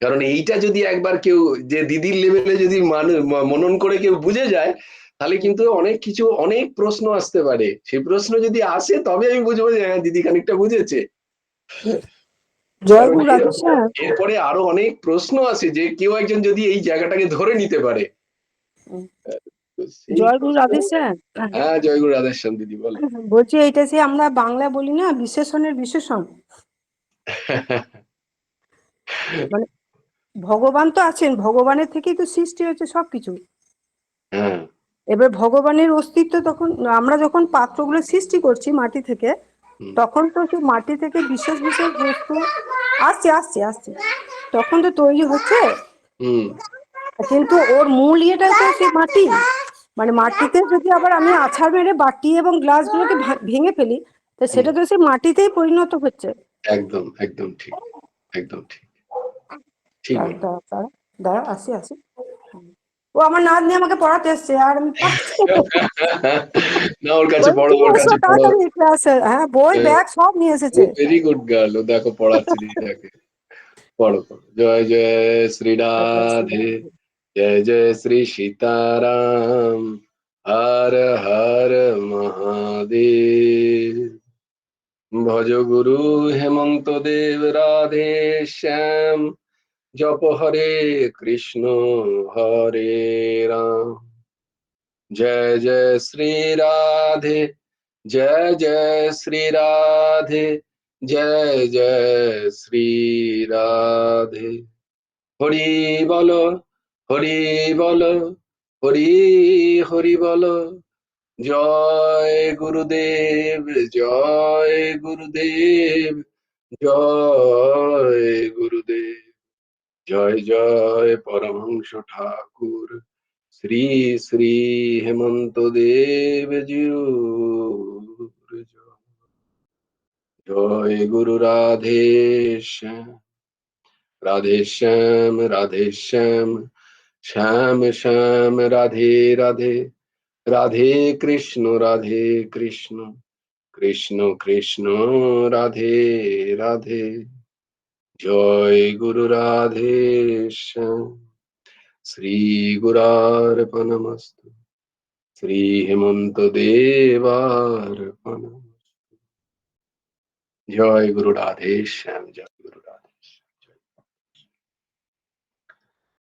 কারণ এইটা যদি একবার কেউ, যে দিদির লেভেলে যদি মনন করে কেউ বুঝে যায়, তাহলে কিন্তু অনেক কিছু, অনেক প্রশ্ন আসতে পারে। সেই প্রশ্ন যদি আসে, তবে আমি বুঝবো যে হ্যাঁ, দিদি খানিকটা বুঝেছে। কারণ জয়গুরু রাধেশ্যাম। এরপরে আরো অনেক প্রশ্ন আছে, যে কেউ একজন যদি এই জায়গাটাকে ধরে নিতে পারে। তো সেই জয়গুরু প্রশ্ন। রাধেশ্যাম। হ্যাঁ, জয়গুরু রাধেশ্যাম দিদি, বলো। বলছি এইটা যে আমরা বাংলা বলি না বিশেষণের বিশেষণ, মানে ভগবান তো আছেন, ভগবানের থেকেই তো সৃষ্টি হয়েছে সবকিছু। হ্যাঁ। এবার ভগবানের অস্তিত্ব তখন, আমরা যখন পাত্রগুলো সৃষ্টি করছি মাটি থেকে, হুম, তখন তো সেই মাটি থেকে বিশেষ বিশেষ বস্তু আসছে আসছে আসছে, তখন তো তৈরি হচ্ছে। হুম, কিন্তু ওর মূল ইয়েটা তো সেই মাটি, মানে মাটিতে যদি আবার আমি আছাড় মেরে বাটি এবং গ্লাসগুলোকে ভেঙে ফেলি, তো হুম। সেটা তো সেই মাটিতেই পরিণত হচ্ছে। একদম, একদম ঠিক, একদম ঠিক, ঠিক দাঁড়া বলো। দাঁড়া দাঁড়া দাঁড়া, আসি আসি। ও আমার নাতনি আমাকে পড়াতে এসছে, আর আমি পারছি না। না, ওর কাছে বলছি, পড়ো, তুমি ওর এসো কাছে পড়ো। তাড়াতাড়ি ক্লাসে, হ্যাঁ বই ব্যাগ সব নিয়ে এসেছে। ভেরি গুড গার্ল, ও দেখো পড়াচ্ছে দিদিটাকে। পড়ো পড়ো। জয় জয় শ্রী রাধে, জয় জয় শ্রী সীতারাম, হর হর মহাদেব। ভজ গুরু হেমন্ত দেব রাধে শ্যাম, জপ হরে কৃষ্ণ হরে রাম। जय जय श्री राधे, जय जय श्री राधे, जय जय श्री राधे। हरि बोलो, हरि बोलो, हरि हरि बोलो। जय गुरुदेव, जय गुरुदेव, जय गुरुदेव। जय जय परमहंस ठाकुर श्री श्री हेमंत देव जी। जय गुरु राधे श्याम, राधे श्याम, राधे श्याम, श्याम श्याम राधे राधे, राधे कृष्ण, राधे कृष्ण, कृष्ण कृष्ण राधे राधे। जय गुरु राधे श्याम। श्री गुरार्पणमस्तु, श्री हेमंत देवार्पणमस्तु। जय गुरु राधे श्याम। जय।